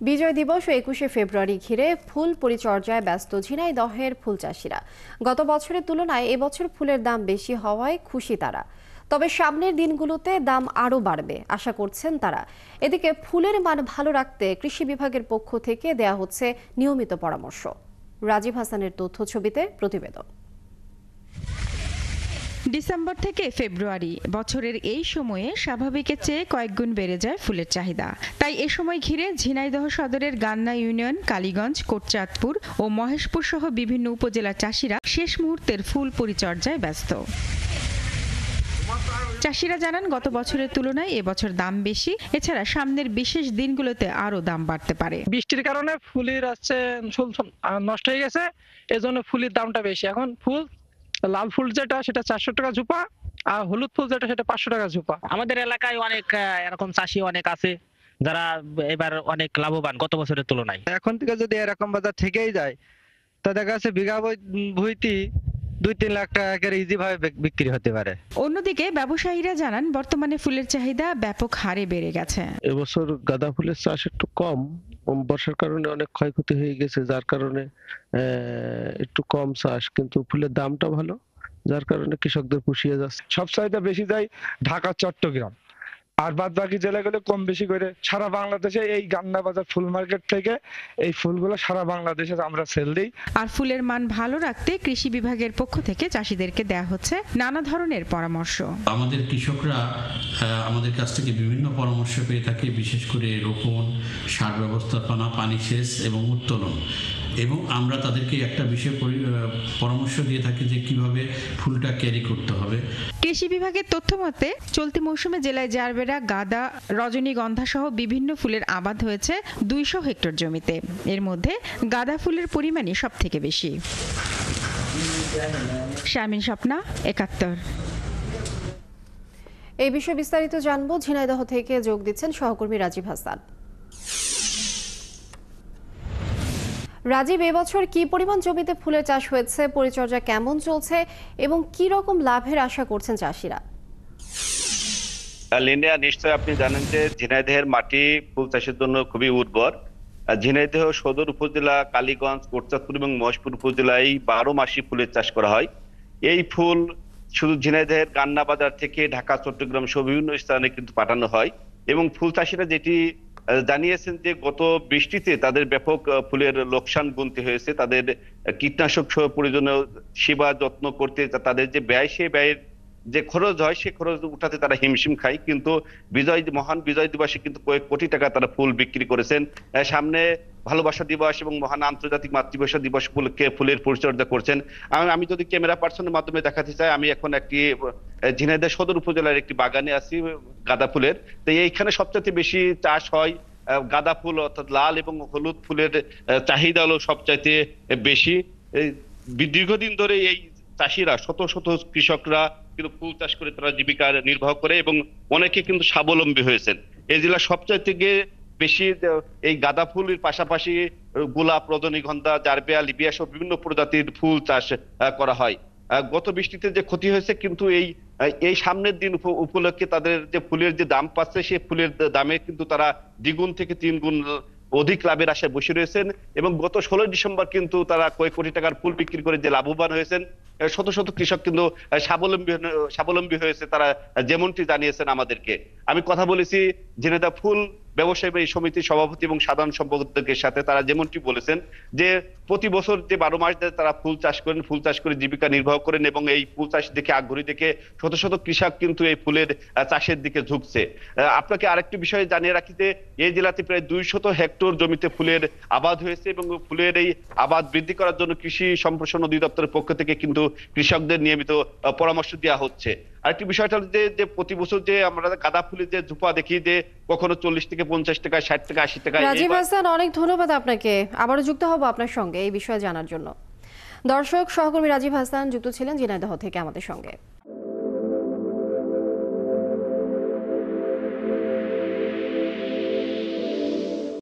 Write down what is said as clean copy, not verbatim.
বিজয় দিবস ও ২১শে ফেব্রুয়ারি ঘিরে ফুল পরিচর্যায় ব্যস্ত ঝিনাইদহের ফুল চাষিরা। গত বছরের তুলনায় এবছর ফুলের দাম বেশি হওয়ায় খুশি তারা। তবে সামনের দিনগুলোতে দাম আরও বাড়বে আশা করছেন তারা। এদিকে ফুলের মান ভালো রাখতে কৃষি বিভাগের পক্ষ থেকে দেয়া হচ্ছে নিয়মিত পরামর্শ। রাজীব হাসানের তথ্য ছবিতে প্রতিবেদন। ডিসেম্বর থেকে ফেব্রুয়ারি বছরের এই সময়ে স্বাভাবিকের চেয়ে কয়েকগুণ বেড়ে যায় ফুলের চাহিদা। তাই এ সময় ঘিরে ঝিনাইদহ সদরের গান্না ইউনিয়ন, কালীগঞ্জ, কোটচাঁদপুর ও মহেশপুর সহ বিভিন্ন উপজেলার চাষিরা শেষ মুহূর্তের ফুল পরিচর্যায় ব্যস্ত। চাষিরা জানান, গত বছরের তুলনায় এবছর দাম বেশি। এছাড়া সামনের বিশেষ দিনগুলোতে আরো দাম বাড়তে পারে। বৃষ্টির কারণে ফুলের নষ্ট হয়ে গেছে, এজন্য ফুলের দামটা বেশি। এখন ফুল লাল ফুল যেটা সেটা 400 টাকা ঝুপা, আর হলুদ ফুল যেটা সেটা 500 টাকা ঝুপা। আমাদের এলাকায় অনেক এরকম চাষি অনেক আছে যারা এবার অনেক লাভবান গত বছরের তুলনায়। এখন থেকে যদি এরকম বাজার থেকেই যায় তা দেখা যাচ্ছে বিঘা ভুইতি 2-3 লাখ টাকা করে ইজি ভাবে বিক্রি হতে পারে। অন্যদিকে ব্যবসায়ীরা জানান, বর্তমানে ফুলের চাহিদা ব্যাপক হারে বেড়ে গেছে। এবছর গাঁদা ফুলের চাষ একটু কম, বর্ষার কারণে অনেক ক্ষয়ক্ষতি হয়ে গেছে, যার কারণে একটু কম চাষ, কিন্তু ফুলের দামটা ভালো, যার কারণে কৃষকদের পুষিয়ে যাচ্ছে। সবচাইতে বেশি যায় ঢাকা, চট্টগ্রাম, আর বাদ বাকি জেলাগুলো কম বেশি করে সারা বাংলাদেশে এই গান্না বাজার ফুল মার্কেট থেকে এই ফুলগুলো সারা বাংলাদেশে আমরা সেল দিই। আর ফুলের মান ভালো রাখতে কৃষি বিভাগের পক্ষ থেকে চাষিদেরকে দেয়া হচ্ছে নানা ধরনের পরামর্শ। আমাদের কৃষকরা আমাদের কাছ থেকে বিভিন্ন পরামর্শ পেয়ে থাকে, বিশেষ করে রোপণ, সার ব্যবস্থাপনা, পানি সেচ এবং উত্তোলন। এবং আমরা তাদেরকে একটা বিষয় পরামর্শ দিয়ে থাকি যে কিভাবে ফুলটা ক্যারি করতে হবে। কৃষি বিভাগের তথ্য মতে চলতি মৌসুমে জেলায় জারবেরা, গাঁদা, রজনীগন্ধা সহ বিভিন্ন ফুলের আবাদ হয়েছে 200 হেক্টর জমিতে। এর মধ্যে গাঁদা ফুলের পরিমাণই সবথেকে বেশি। শামিন স্বপ্না, ৭১। এই বিষয়ে বিস্তারিত জানবো। ঝিনাইদহ থেকে যোগ দিচ্ছেন সহকর্মী রাজীব হাসান। রাজীব, এবছর কি পরিমাণ জমিতে ফুলের চাষ হয়েছে, পরিচর্যা কেমন চলছে এবং কি রকম লাভের আশা করছেন চাষিরা? লিনিয়া, নিশ্চয় আপনি জানেন যে ঝিনাইদহের মাটি ফুল চাষের জন্য খুবই উর্বর। ঝিনাইদহ সদর উপজেলা, কালীগঞ্জ, কোটচাঁদপুর এবং মহেশপুর উপজেলায় 12 মাসই ফুলের চাষ করা হয়। এই ফুল শুধু ঝিনাইদহের গান্না বাজার থেকে ঢাকা, চট্টগ্রাম সহ বিভিন্ন স্থানে কিন্তু পাঠানো হয়। এবং ফুল চাষিরা যেটি জানিয়েছেন যে গত বৃষ্টিতে তাদের ব্যাপক ফুলের লোকসান গুনতে হয়েছে। তাদের কীটনাশক সহ প্রয়োজনীয় সেবা যত্ন করতে তাদের যে ব্যয়, সে ব্যয়ের যে খরচ হয় সে খরচ উঠাতে তারা হিমশিম খায়। কিন্তু মহান বিজয় দিবসে কিন্তু কয়েক কোটি টাকা তারা ফুল বিক্রি করেছেন। সামনে ভালোবাসা দিবস এবং মহান আন্তর্জাতিক মাতৃভাষা দিবস উপলক্ষে ফুলের পরিচর্যা করছেন। আমি যদি ক্যামেরা পার্সনের মাধ্যমে দেখাতে চাই, আমি এখন একটি ঝিনাইদহ সদর উপজেলার একটি বাগানে আছি গাঁদা ফুলের। তো এইখানে সবচেয়ে বেশি চাষ হয় গাঁদা ফুল, অর্থাৎ লাল এবং হলুদ ফুলের চাহিদা হলো সবচাইতে বেশি। দীর্ঘদিন ধরে এই চাষিরা, শত শত কৃষকরা কিন্তু ফুল চাষ করে তারা জীবিকা নির্বাহ করে এবং অনেকে কিন্তু স্বাবলম্বী হয়েছেন। এই জেলা সবচাইতে বেশি এই গাঁদা ফুলের পাশাপাশি গোলাপ, রজনীগন্ধা, জারবেয়া, লিবিয়া সহ বিভিন্ন প্রজাতির ফুল চাষ করা হয়। গত বৃষ্টিতে যে ক্ষতি হয়েছে, কিন্তু এই সামনের দিন উপলক্ষে তাদের যে ফুলের যে দাম পাচ্ছে, সেই ফুলের দামে কিন্তু তারা 2 থেকে 3 গুণ অধিক লাভের আশায় বসে রয়েছেন। এবং গত 16 ডিসেম্বর কিন্তু তারা কয়েক কোটি টাকার ফুল বিক্রি করে যে লাভবান হয়েছেন। শত শত কৃষক কিন্তু স্বাবলম্বী হয়েছে, তারা যেমনটি জানিয়েছেন আমাদেরকে। আমি কথা বলেছি ঝিনাইদহ ফুল ব্যবসায়ী সমিতির সভাপতি এবং সাধারণ সম্পাদকের সাথে। তারা যেমনটি বলেছেন যে প্রতি বছর যে 12 মাস ধরে তারা ফুল চাষ করেন, ফুল চাষ করে জীবিকা নির্বাহ করেন এবং এই ফুল চাষ দেখে আগ্রহী দেখে শত শত কৃষক কিন্তু এই ফুলের চাষের দিকে ঝুঁকছে। আপনাকে আরেকটি বিষয় জানিয়ে রাখি যে এই জেলাতে প্রায় 200 হেক্টর জমিতে ফুলের আবাদ হয়েছে এবং ফুলের এই আবাদ বৃদ্ধি করার জন্য কৃষি সম্প্রসারণ অধিদপ্তরের পক্ষ থেকে কিন্তু কৃষকদের নিয়মিত পরামর্শ দেওয়া হচ্ছে। আরেকটি বিষয়টা হলো যে প্রতি বছর যে আমরা গাঁদা ফুলের যে ঝুপা দেখি যে কখনো 40 থেকে 50 টাকা, 60 টাকা, 80 টাকা। রাজীব হাসান, অনেক ধন্যবাদ আপনাকে। আবারও যুক্ত হব আপনার সঙ্গে এই বিষয়ে জানার জন্য। দর্শক, সহকর্মী রাজীব হাসান যুক্ত ছিলেন ঝিনাইদহ থেকে আমাদের সঙ্গে।